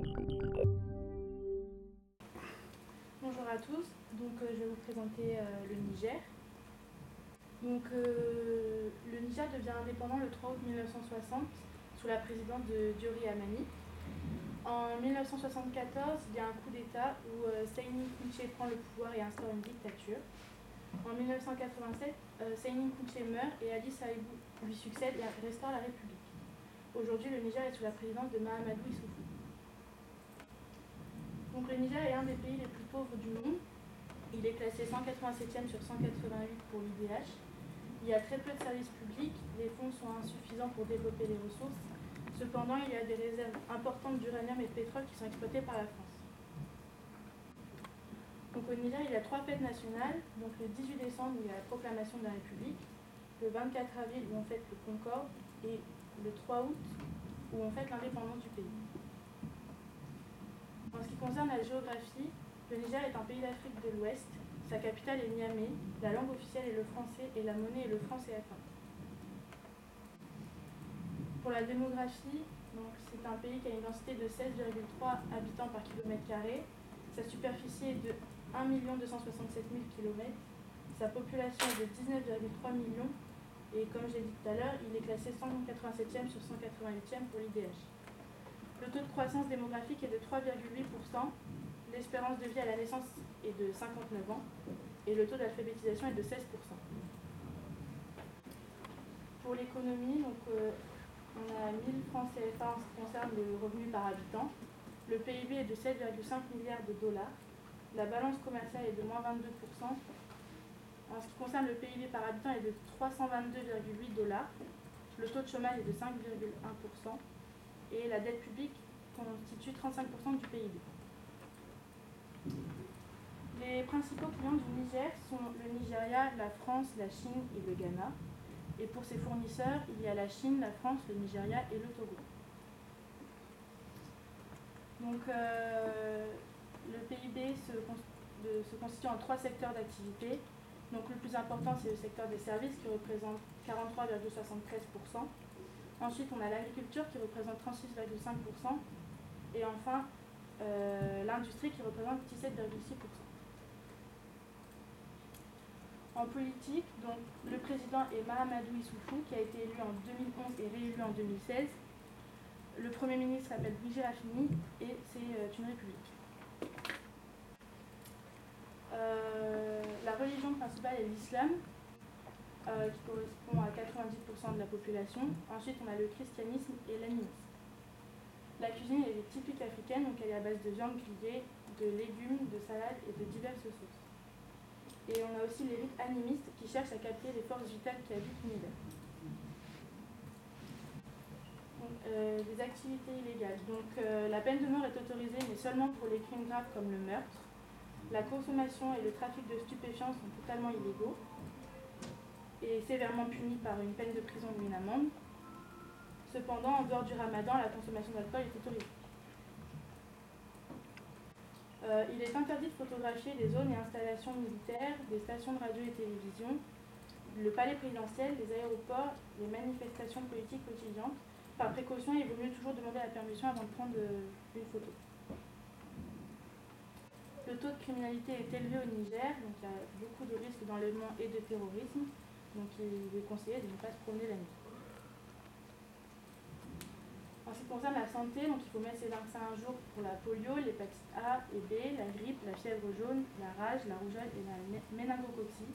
Bonjour à tous, je vais vous présenter le Niger. Le Niger devient indépendant le 3 août 1960 sous la présidence de Diori Amani. En 1974, il y a un coup d'État où Seyni Kouché prend le pouvoir et instaure une dictature. En 1987, Seyni Kouché meurt et Ali Saïbou lui succède et restaure la République. Aujourd'hui, le Niger est sous la présidence de Mahamadou Issoufou. Le Niger est un des pays les plus pauvres du monde. Il est classé 187e sur 188 pour l'IDH. Il y a très peu de services publics, les fonds sont insuffisants pour développer les ressources. Cependant, il y a des réserves importantes d'uranium et de pétrole qui sont exploitées par la France. Au Niger, il y a 3 fêtes nationales. Le 18 décembre, où il y a la proclamation de la République. Le 24 avril, où on fête le Concorde. Et le 3 août, où on fête l'indépendance du pays. En ce qui concerne la géographie, le Niger est un pays d'Afrique de l'Ouest. Sa capitale est Niamey, la langue officielle est le français et la monnaie est le franc CFA. Pour la démographie, c'est un pays qui a une densité de 16,3 habitants par kilomètre carré. Sa superficie est de 1 267 000 km. Sa population est de 19,3 millions. Et comme j'ai dit tout à l'heure, il est classé 187e sur 188e pour l'IDH. Le taux de croissance démographique est de 3,8%. L'espérance de vie à la naissance est de 59 ans. Et le taux d'alphabétisation est de 16%. Pour l'économie, on a 1000 francs CFA en ce qui concerne le revenu par habitant. Le PIB est de 7,5 milliards de dollars. La balance commerciale est de moins 22%. En ce qui concerne le PIB par habitant est de 322,8 dollars. Le taux de chômage est de 5,1%. Et la dette publique constitue 35% du PIB. Les principaux clients du Niger sont le Nigeria, la France, la Chine et le Ghana. Et pour ses fournisseurs, il y a la Chine, la France, le Nigeria et le Togo. Le PIB se constitue en 3 secteurs d'activité. Le plus important, c'est le secteur des services qui représente 43,73%. Ensuite, on a l'agriculture qui représente 36,5%. Et enfin, l'industrie qui représente 17,6%. En politique, le président est Mahamadou Issoufou, qui a été élu en 2011 et réélu en 2016. Le Premier ministre s'appelle Brigitte Raffini et c'est une république. La religion principale est l'islam, qui correspond à 90% de la population. Ensuite, on a le christianisme et l'animisme. La cuisine est typique africaine, elle est à base de viande grillée, de légumes, de salades et de diverses sauces. Et on a aussi les rites animistes qui cherchent à capter les forces vitales qui habitent l'univers. Les activités illégales. La peine de mort est autorisée, mais seulement pour les crimes graves comme le meurtre. La consommation et le trafic de stupéfiants sont totalement illégaux et sévèrement punis par une peine de prison ou une amende. Cependant, en dehors du ramadan, la consommation d'alcool est autorisée. Il est interdit de photographier des zones et installations militaires, des stations de radio et télévision, le palais présidentiel, les aéroports, les manifestations politiques quotidiennes. Par précaution, il vaut mieux toujours demander la permission avant de prendre une photo. Le taux de criminalité est élevé au Niger, il y a beaucoup de risques d'enlèvement et de terrorisme, il est conseillé de ne pas se promener la nuit. En ce qui concerne la santé, il faut mettre ses vaccins un jour pour la polio, l'hépatite A et B, la grippe, la fièvre jaune, la rage, la rougeole et la méningococcie.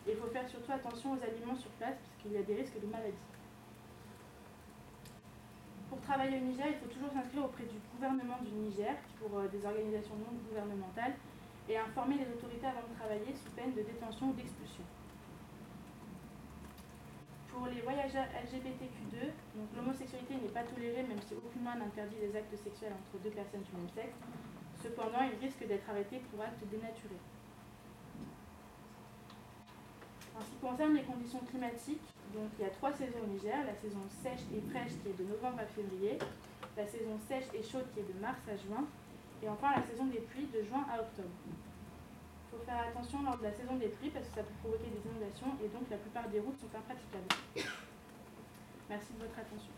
Et il faut faire surtout attention aux aliments sur place parce qu'il y a des risques de maladie. Pour travailler au Niger, il faut toujours s'inscrire auprès du gouvernement du Niger pour des organisations non gouvernementales et informer les autorités avant de travailler sous peine de détention ou d'expulsion. Pour les voyageurs LGBTQ2, l'homosexualité n'est pas tolérée même si aucune loi n'interdit les actes sexuels entre 2 personnes du même sexe. Cependant, ils risquent d'être arrêtés pour actes dénaturés. En ce qui concerne les conditions climatiques, il y a 3 saisons au Niger, la saison sèche et fraîche qui est de novembre à février, la saison sèche et chaude qui est de mars à juin, et enfin la saison des pluies de juin à octobre. Il faut faire attention lors de la saison des pluies parce que ça peut provoquer des inondations et donc la plupart des routes sont impraticables. Merci de votre attention.